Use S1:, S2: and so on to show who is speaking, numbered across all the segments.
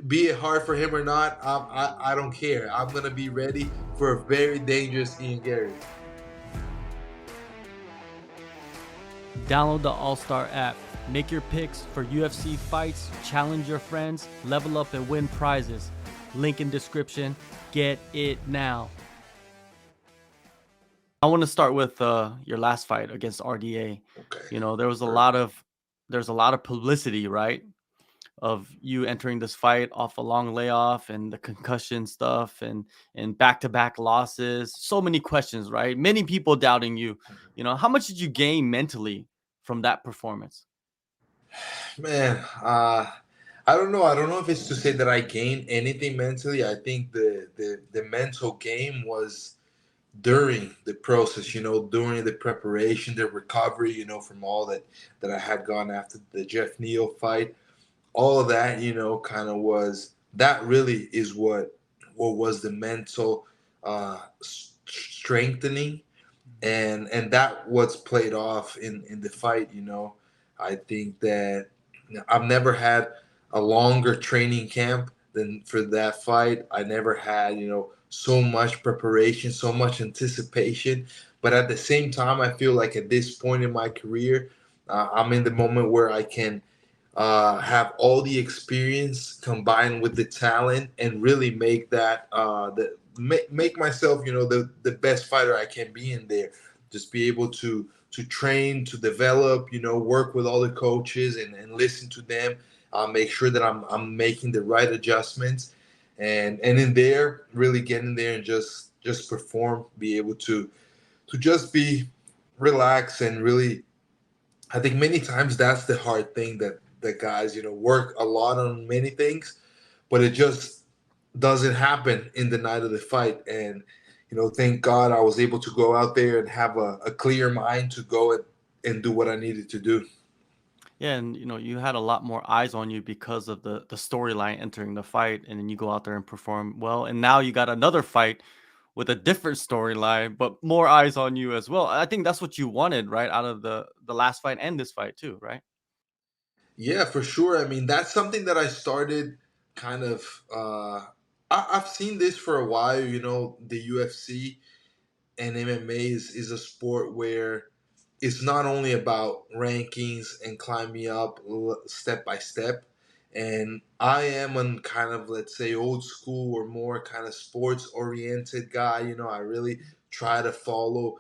S1: Be it hard for him or not, I don't care. I'm gonna be ready for a very dangerous Ian Garry.
S2: Download the AllStar app. Make your picks for UFC fights, challenge your friends, level up and win prizes. Link in description. Get it now. I want to start with your last fight against RDA.
S1: Okay.
S2: You know, there was a
S1: Perfect.
S2: lot of publicity, right? Of you entering this fight off a long layoff and the concussion stuff and back-to-back losses. So many questions, right? Many people doubting you. You know, how much did you gain mentally from that performance?
S1: Man, I don't know. I don't know if it's to say that I gained anything mentally. I think the mental game was during the process, during the preparation, the recovery, from all that I had gone after the Jeff Neal fight. All of that, kind of was that really is what was the mental strengthening, and that what's played off in the fight. I think that I've never had a longer training camp than for that fight. I never had so much preparation, so much anticipation, but at the same time I feel like at this point in my career, I'm in the moment where I can have all the experience combined with the talent and really make that make myself the best fighter I can be in there. Just be able to train, to develop, work with all the coaches and listen to them, make sure that I'm making the right adjustments, and in there really get in there and just perform, be able to just be relaxed and really. I think many times that's the hard thing that guys, work a lot on many things, but it just doesn't happen in the night of the fight. And, thank God I was able to go out there and have a clear mind to go and do what I needed to do.
S2: Yeah, and you had a lot more eyes on you because of the storyline entering the fight, and then you go out there and perform well. And now you got another fight with a different storyline, but more eyes on you as well. I think that's what you wanted, right? Out of the last fight and this fight too, right?
S1: Yeah, for sure. I mean, that's something that I started kind of. I've seen this for a while. The UFC and MMA is a sport where it's not only about rankings and climbing up step by step. And I am a kind of, let's say, old school or more kind of sports oriented guy. I really try to follow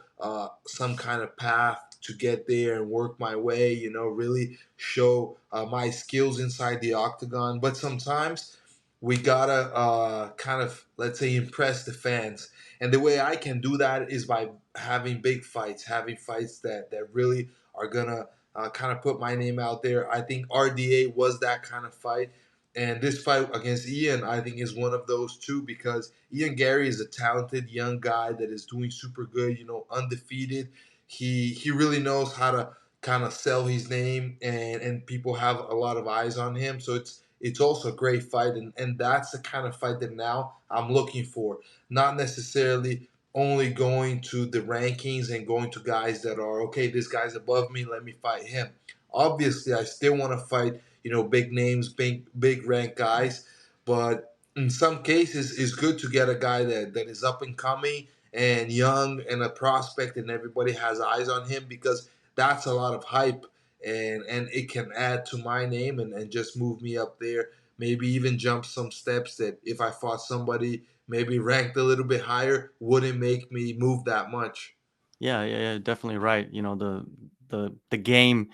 S1: some kind of path to get there and work my way, really show my skills inside the octagon. But sometimes we gotta kind of, let's say, impress the fans. And the way I can do that is by having big fights, having fights that really are gonna kind of put my name out there. I think RDA was that kind of fight, and this fight against Ian, I think, is one of those too, because Ian Garry is a talented young guy that is doing super good. Undefeated. He really knows how to kind of sell his name, and people have a lot of eyes on him. So it's also a great fight, and that's the kind of fight that now I'm looking for. Not necessarily only going to the rankings and going to guys that are okay. This guy's above me. Let me fight him. Obviously, I still want to fight big names, big rank guys, but in some cases, it's good to get a guy that is up and coming and young and a prospect, and everybody has eyes on him because that's a lot of hype, and it can add to my name and just move me up there. Maybe even jump some steps that if I fought somebody maybe ranked a little bit higher wouldn't make me move that much.
S2: Yeah, yeah, yeah, definitely right. You know, the game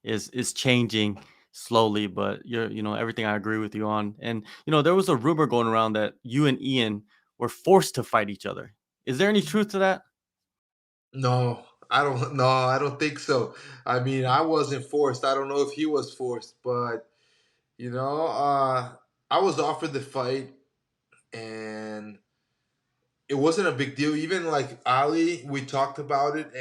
S2: is changing slowly, but everything I agree with you on. And there was a rumor going around that you and Ian were forced to fight each other. Is there any truth to that?
S1: No, I don't. No, I don't think so. I mean, I wasn't forced. I don't know if he was forced, but you know, uh, I was offered the fight, and it wasn't a big deal. Even like Ali, we talked about it,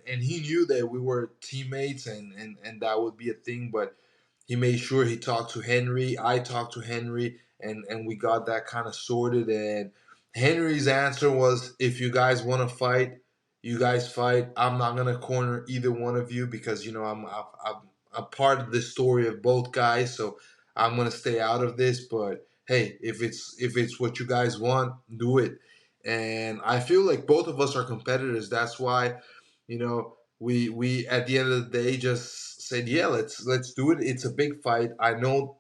S1: and he knew that we were teammates, and that would be a thing. But he made sure he talked to Henry. I talked to Henry, and we got that kind of sorted. And Henry's answer was, if you guys want to fight, you guys fight. I'm not gonna corner either one of you because I'm a part of the story of both guys. So I'm gonna stay out of this. But hey, if it's what you guys want, do it. And I feel like both of us are competitors. That's why, we at the end of the day just said, yeah, let's do it. It's a big fight. I know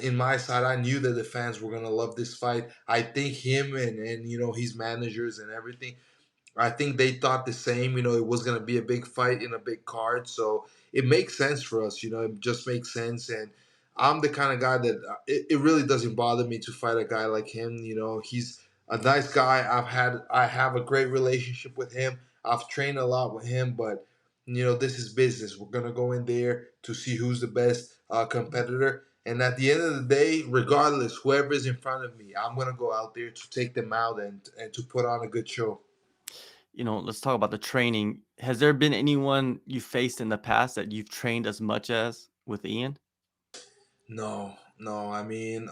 S1: in my side, I knew that the fans were gonna love this fight. I think him and his managers and everything, I think they thought the same. It was going to be a big fight in a big card. So it makes sense for us. It just makes sense. And I'm the kind of guy that it really doesn't bother me to fight a guy like him. He's a nice guy. I have a great relationship with him. I've trained a lot with him, but this is business. We're going to go in there to see who's the best competitor. And at the end of the day, regardless, whoever is in front of me, I'm going to go out there to take them out and to put on a good show.
S2: Let's talk about the training. Has there been anyone you faced in the past that you've trained as much as with Ian?
S1: No, no. I mean,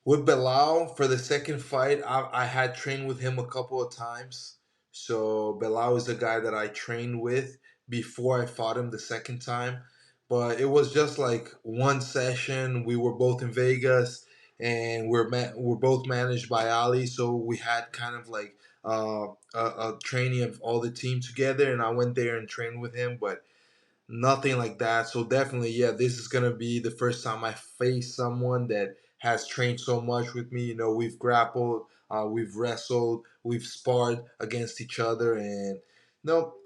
S1: with Belal for the second fight, I had trained with him a couple of times. So Belal is the guy that I trained with before I fought him the second time. But it was just like one session. We were both in Vegas, and we're both managed by Ali. So we had kind of like a training of all the team together, and I went there and trained with him. But nothing like that. So definitely, yeah, this is gonna be the first time I face someone that has trained so much with me. We've grappled, we've wrestled, we've sparred against each other, and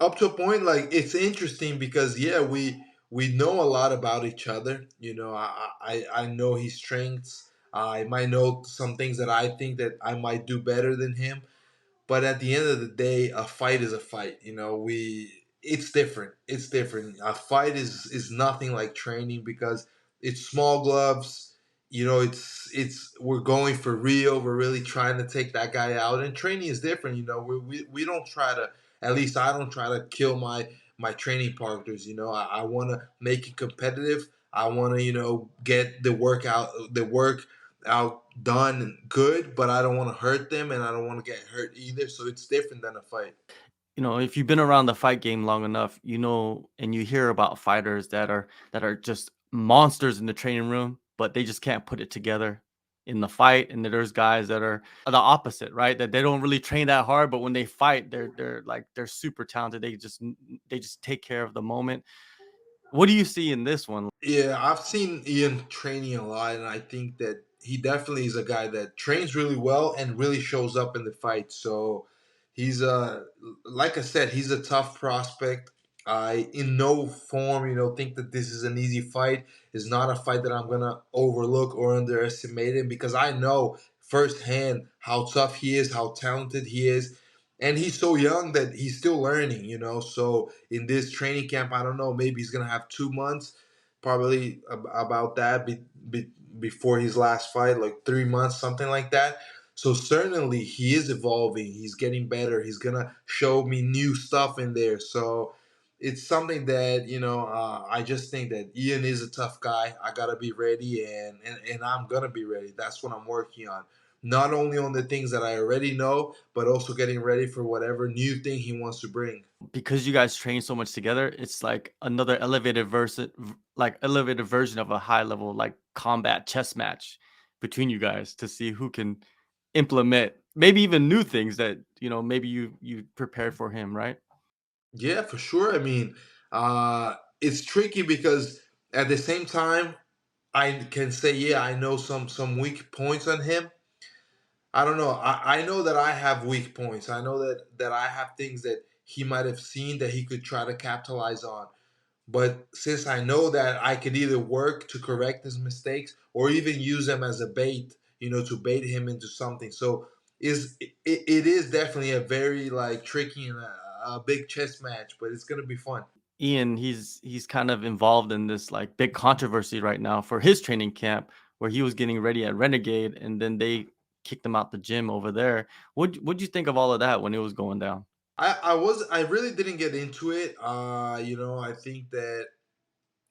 S1: up to a point, like it's interesting because yeah, we know a lot about each other. I know his strengths. I might know some things that I think that I might do better than him, but at the end of the day, a fight is a fight. It's different. It's different. A fight is nothing like training because it's small gloves. It's we're going for real. We're really trying to take that guy out. And training is different. We don't try to. At least I don't try to kill my training partners. I want to make it competitive. I want to get the work outdone good, but I don't want to hurt them and I don't want to get hurt either. So it's different than a fight.
S2: If you've been around the fight game long enough, and you hear about fighters that are just monsters in the training room, but they just can't put it together in the fight. And then there's guys that are the opposite, right? That they don't really train that hard, but when they fight, they're super talented. They just take care of the moment. What do you see in this one?
S1: Yeah, I've seen Ian training a lot, and I think that he definitely is a guy that trains really well and really shows up in the fight. So he's like I said, he's a tough prospect. I in no form, think that this is an easy fight. It's not a fight that I'm gonna overlook or underestimate him because I know firsthand how tough he is, how talented he is. And he's so young that he's still learning. So in this training camp, I don't know, maybe he's gonna have 2 months, probably about that before his last fight, like 3 months, something like that. So certainly he is evolving. He's getting better. He's gonna show me new stuff in there. So it's something that I just think that Ian is a tough guy. I gotta be ready, and I'm gonna be ready. That's what I'm working on. Not only on the things that I already know, but also getting ready for whatever new thing he wants to bring.
S2: Because you guys train so much together, it's like another elevated version of a high level like combat chess match between you guys to see who can implement maybe even new things that maybe you prepared for him, right?
S1: Yeah, for sure. I mean, it's tricky because at the same time, I can say, yeah, I know some weak points on him. I don't know. I know that I have weak points. I know that I have things that he might have seen that he could try to capitalize on. But since I know that I could either work to correct his mistakes or even use them as a bait, to bait him into something. So it is definitely a very like tricky and a big chess match, but it's gonna be fun.
S2: Ian, he's kind of involved in this like big controversy right now for his training camp where he was getting ready at Renegade and then they kicked him out the gym over there. What'd you think of all of that when it was going down?
S1: I really didn't get into it. I think that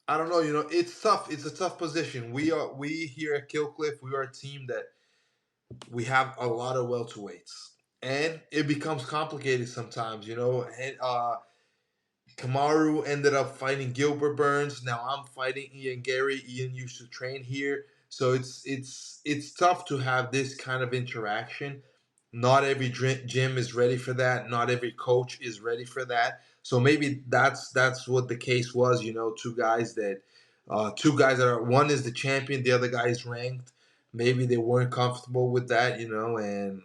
S1: I don't know. It's tough. It's a tough position. We here at Killcliff, we are a team that we have a lot of welterweights, and it becomes complicated sometimes. And Kamaru ended up fighting Gilbert Burns. Now I'm fighting Ian Garry. Ian used to train here, so it's tough to have this kind of interaction. Not every gym is ready for that. Not every coach is ready for that. So maybe that's what the case was. You know, two guys that are, one is the champion, the other guy is ranked. Maybe they weren't comfortable with that. You know, and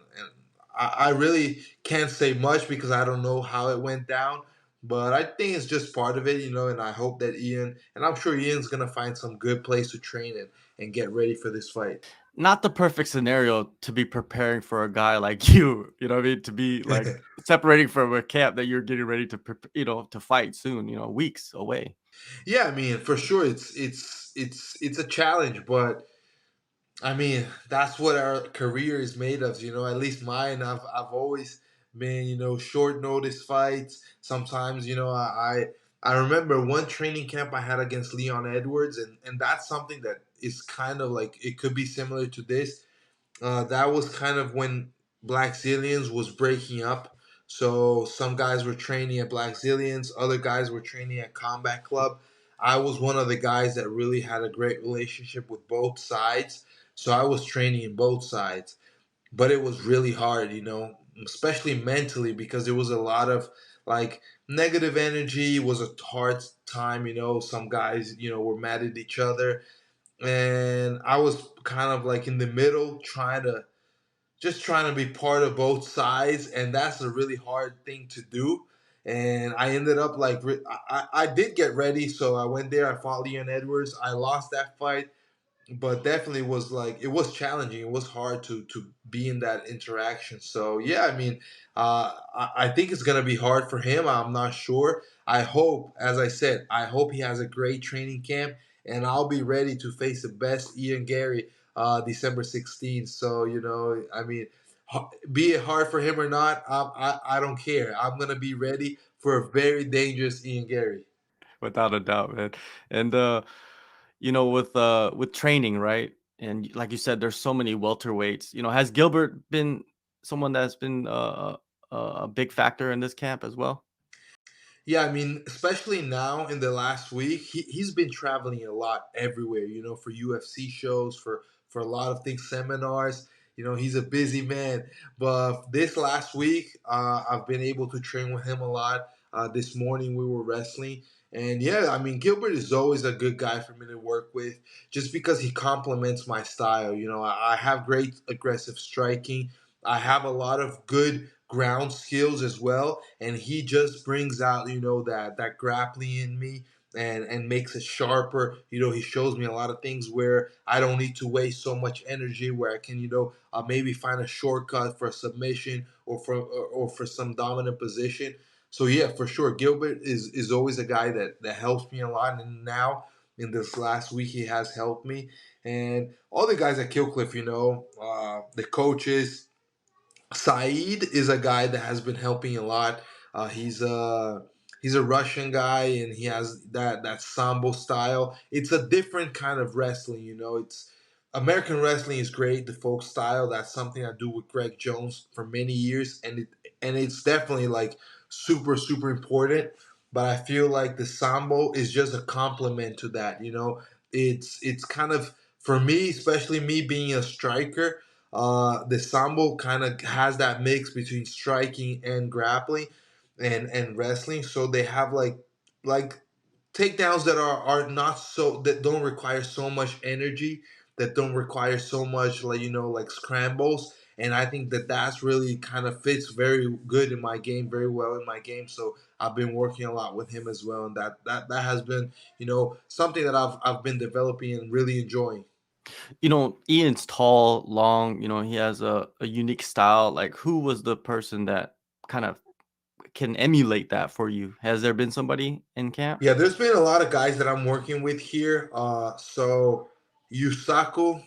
S1: I really can't say much because I don't know how it went down, but I think it's just part of it, you know, and I hope that Ian, and I'm sure Ian's going to find some good place to train and get ready for this fight.
S2: Not the perfect scenario to be preparing for a guy like you know what I mean? To be like separating from a camp that you're getting ready to, to fight soon, weeks away.
S1: Yeah, I mean, for sure it's a challenge, but I mean, that's what our career is made of, you know, at least mine. I've always been, you know, short notice fights. Sometimes, you know, I remember one training camp I had against Leon Edwards, and that's something that is kind of like, it could be similar to this. That was kind of when Black Zillions was breaking up. So some guys were training at Black Zillions, other guys were training at Combat Club. I was one of the guys that really had a great relationship with both sides. So I was training in both sides. But it was really hard, you know, especially mentally because there was a lot of like negative energy. It was a hard time, you know. Some guys, you know, were mad at each other, and I was kind of like in the middle, trying to be part of both sides, and that's a really hard thing to do. And I ended up like I did get ready, so I went there. I fought Leon Edwards. I lost that fight, but definitely was like, it was challenging. It was hard to be in that interaction. So yeah, I mean, I think it's gonna be hard for him. I'm not sure. I hope, as I said, I hope he has a great training camp, and I'll be ready to face the best Ian Garry December 16th. So you know, I mean, be it hard for him or not, I don't care. I'm gonna be ready for a very dangerous Ian Garry.
S2: Without a doubt, man. And with training, right? And like you said, there's so many welterweights. Has Gilbert been someone that's been a big factor in this camp as well?
S1: Yeah, I mean, especially now in the last week, he's been traveling a lot everywhere, you know, for UFC shows, for a lot of things, seminars. You know, he's a busy man. But this last week, I've been able to train with him a lot. This morning we were wrestling. And yeah, I mean, Gilbert is always a good guy for me to work with just because he complements my style. You know, I have great aggressive striking. I have a lot of good ground skills as well, and he just brings out, you know, that grappling in me, and makes it sharper. You know, he shows me a lot of things where I don't need to waste so much energy, where I can, you know, maybe find a shortcut for a submission, or for some dominant position. So yeah, for sure, Gilbert is always a guy that helps me a lot, and now in this last week he has helped me, and all the guys at Killcliff, you know, the coaches. Saeed is a guy that has been helping a lot. He's a Russian guy, and he has that sambo style. It's a different kind of wrestling, you know. It's American wrestling is great, the folk style. That's something I do with Greg Jones for many years, and it's definitely like super important. But I feel like the sambo is just a complement to that, you know. It's kind of, for me, especially me being a striker, the sambo kind of has that mix between striking and grappling and wrestling. So they have like takedowns that are not so, that don't require so much energy, that don't require so much, like, you know, like scrambles. And I think that that's really kind of fits very good in my game, very well in my game. So I've been working a lot with him as well, and that has been, you know, something that I've been developing and really enjoying.
S2: Ian's tall, long, he has a unique style. Like, who was the person that kind of can emulate that for you? Has there been somebody in camp?
S1: Yeah, there's been a lot of guys that I'm working with here. So Yusaku,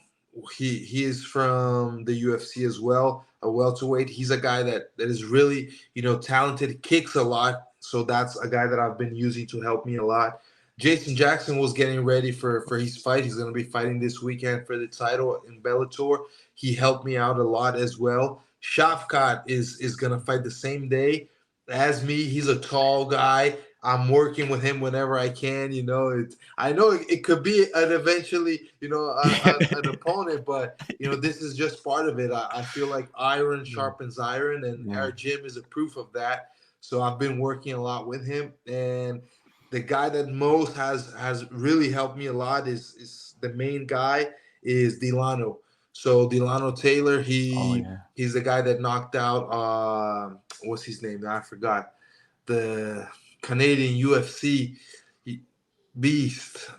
S1: he is from the UFC as well, a welterweight. He's a guy that is really, you know, talented, kicks a lot. So that's a guy that I've been using to help me a lot. Jason Jackson was getting ready for his fight. He's going to be fighting this weekend for the title in Bellator. He helped me out a lot as well. Shavkat is going to fight the same day as me. He's a tall guy. I'm working with him whenever I can. I know it could be an eventually, an opponent, but this is just part of it. I feel like iron
S2: Mm,
S1: sharpens iron, and
S2: yeah.
S1: our gym is a proof of that. So I've been working a lot with him, and the guy that most has really helped me a lot is the main guy is Delano. So Delano Taylor,
S2: Oh, yeah.
S1: he's the guy that knocked out what's his name? I forgot, the Canadian UFC beast.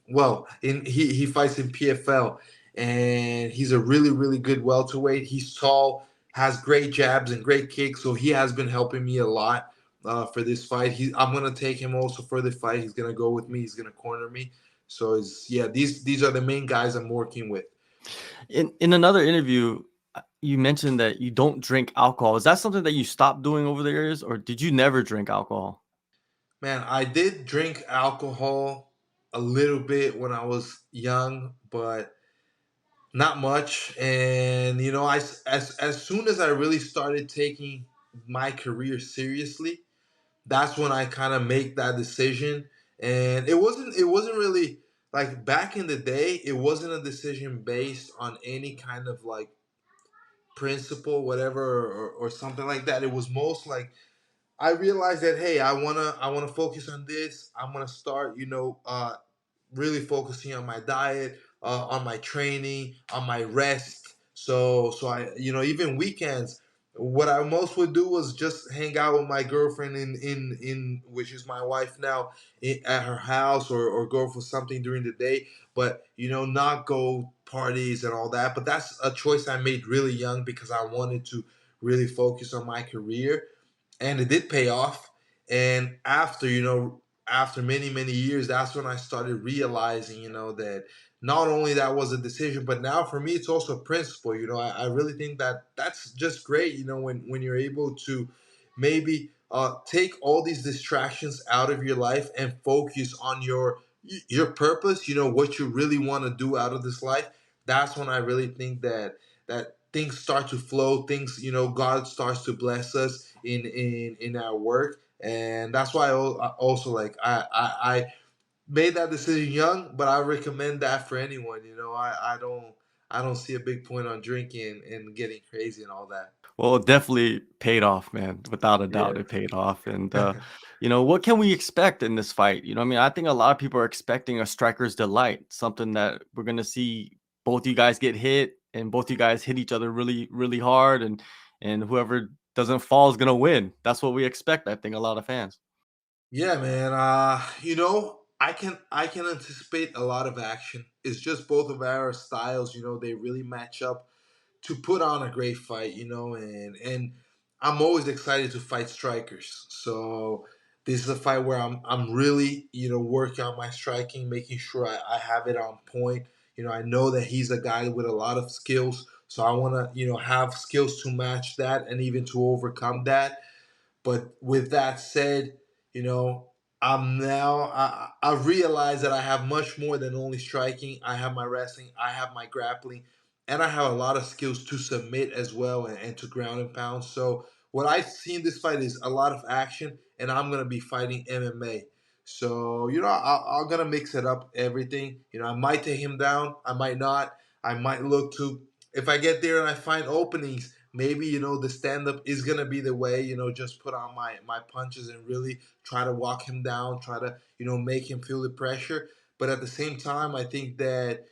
S1: Well, he fights in PFL, and he's a really really good welterweight. He's tall, has great jabs and great kicks, so he has been helping me a lot for this fight. I'm gonna take him also for the fight. He's gonna go with me. He's gonna corner me. So yeah, these are the main guys I'm working with.
S2: In another interview, you mentioned that you don't drink alcohol. Is that something that you stopped doing over the years, or did you never drink alcohol?
S1: Man, I did drink alcohol a little bit when I was young, but not much. And as soon as I really started taking my career seriously, that's when I kind of make that decision. And it wasn't really like back in the day. It wasn't a decision based on any kind of like principle, whatever, or something like that. It was most like I realized that, hey, I wanna focus on this. I'm gonna start, really focusing on my diet, on my training, on my rest. So I, even weekends, what I most would do was just hang out with my girlfriend in which is my wife now, at her house, or go for something during the day, but not go parties and all that. But that's a choice I made really young because I wanted to really focus on my career, and it did pay off. And after many many years, that's when I started realizing, that not only that was a decision, but now for me it's also a principle. I really think that that's just great, when you're able to maybe take all these distractions out of your life and focus on your purpose, what you really want to do out of this life. That's when I really think that things start to flow. Things, God starts to bless us in our work. And that's why I also, like, I made that decision young, but I recommend that for anyone. I don't see a big point on drinking and getting crazy and all that.
S2: Well, it definitely paid off, man. Without a doubt, it paid off. And what can we expect in this fight? I mean, I think a lot of people are expecting a striker's delight, something that we're gonna see both you guys get hit and both you guys hit each other really, really hard, and whoever doesn't fall is gonna win. That's what we expect. I think a lot of fans.
S1: Yeah, man. I can anticipate a lot of action. It's just both of our styles. They really match up to put on a great fight. And I'm always excited to fight strikers. So this is a fight where I'm really, working on my striking, making sure I have it on point. I know that he's a guy with a lot of skills, so I want to, have skills to match that and even to overcome that. But with that said, you know, I realize that I have much more than only striking. I have my wrestling, I have my grappling, and I have a lot of skills to submit as well, and to ground and pound. So what I see in this fight is a lot of action, and I'm gonna be fighting MMA. So I'm gonna mix it up, everything. I might take him down, I might not. I might look to, if I get there and I find openings, maybe the stand up is gonna be the way. Just put on my punches and really try to walk him down, try to make him feel the pressure. But at the same time, I think that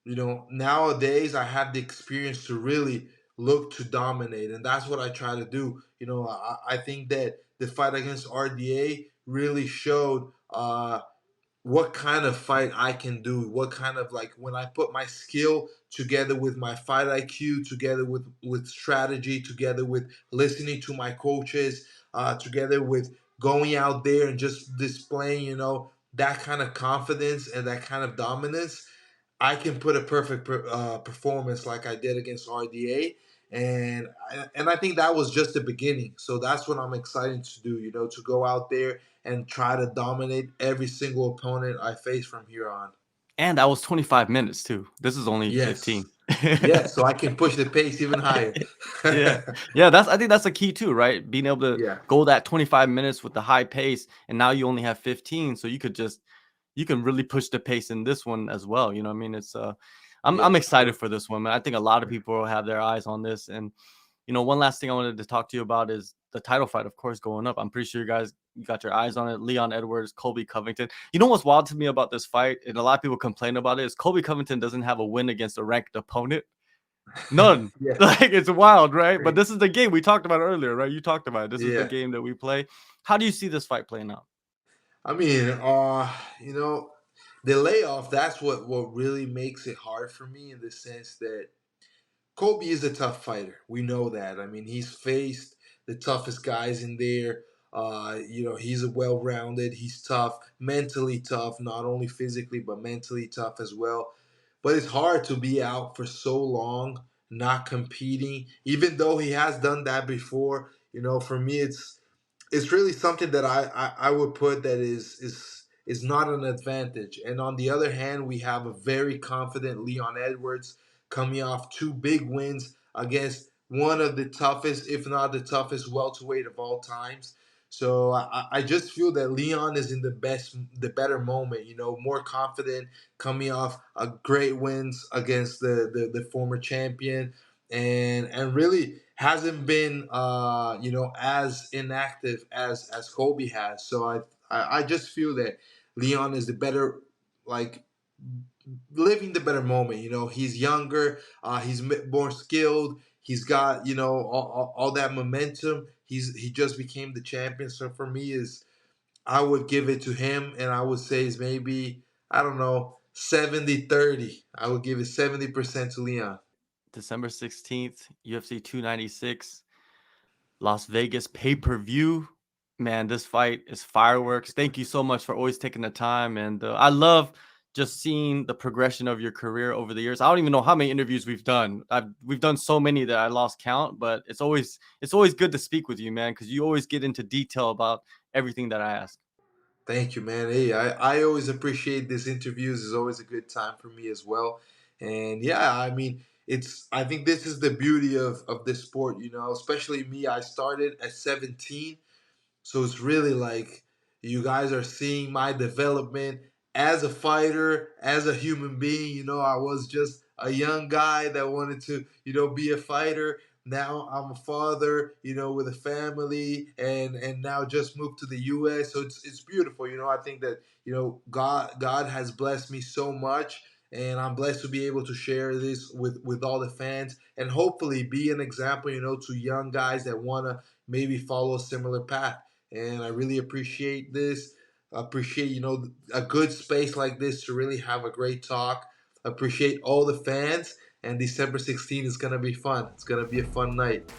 S1: nowadays I have the experience to really look to dominate, and that's what I try to do. I think that the fight against RDA really showed what kind of fight I can do, what kind of, like, when I put my skill together with my fight IQ, together with strategy, together with listening to my coaches, together with going out there and just displaying, that kind of confidence and that kind of dominance. I can put a perfect performance like I did against RDA, and I think that was just the beginning. So that's what I'm excited to do. To go out there and try to dominate every single opponent I face from here on.
S2: And that was 25 minutes too. This is only
S1: Yes,
S2: 15.
S1: Yeah, so I can push the pace even higher.
S2: Yeah. Yeah, that's I think that's the key too, right? Being able to
S1: Yeah,
S2: go that 25 minutes with the high pace, and now you only have 15, so you can really push the pace in this one as well, you know what I mean? I'm
S1: yes,
S2: excited for this one, man. I think a lot of people will have their eyes on this, and one last thing I wanted to talk to you about is the title fight, of course, going up. I'm pretty sure you got your eyes on it. Leon Edwards, Colby Covington. You know what's wild to me about this fight, and a lot of people complain about it, is Colby Covington doesn't have a win against a ranked opponent. None.
S1: yeah,
S2: Like, it's wild, right? But this is the game we talked about earlier, right? You talked about it. This is the
S1: yeah.
S2: game that we play. How do you see this fight playing out?
S1: I mean, you know, the layoff. That's what really makes it hard for me in the sense that Kobe is a tough fighter. We know that. I mean, he's faced the toughest guys in there. He's a well-rounded. He's tough, mentally tough, not only physically but mentally tough as well. But it's hard to be out for so long, not competing, even though he has done that before. For me, it's really something that I would put that is not an advantage. And on the other hand, we have a very confident Leon Edwards coming off two big wins against one of the toughest, if not the toughest, welterweight of all times. So I just feel that Leon is in the better moment. More confident, coming off a great wins against the former champion, and really hasn't been as inactive as Kobe has. So I just feel that Leon is the better, like, living the better moment. He's younger, he's more skilled, he's got all that momentum. He just became the champion. So for me, is I would give it to him, and I would say is maybe, I don't know, 70-30. I would give it 70% to Leon.
S2: December 16th, UFC 296. Las Vegas pay-per-view. Man, this fight is fireworks. Thank you so much for always taking the time, and I love just seeing the progression of your career over the years. I don't even know how many interviews we've done. We've done so many that I lost count, but it's always good to speak with you, man, because you always get into detail about everything that I ask.
S1: Thank you, man. Hey, I always appreciate these interviews. It's always a good time for me as well. And yeah, I mean, I think this is the beauty of this sport, especially me. I started at 17, so it's really like you guys are seeing my development as a fighter, as a human being. I was just a young guy that wanted to, be a fighter. Now I'm a father, with a family, and now just moved to the U.S. So it's beautiful. I think that God has blessed me so much, and I'm blessed to be able to share this with all the fans, and hopefully be an example, to young guys that wanna maybe follow a similar path. And I really appreciate this. Appreciate a good space like this to really have a great talk. Appreciate all the fans. And December 16th is gonna be fun. It's gonna be a fun night.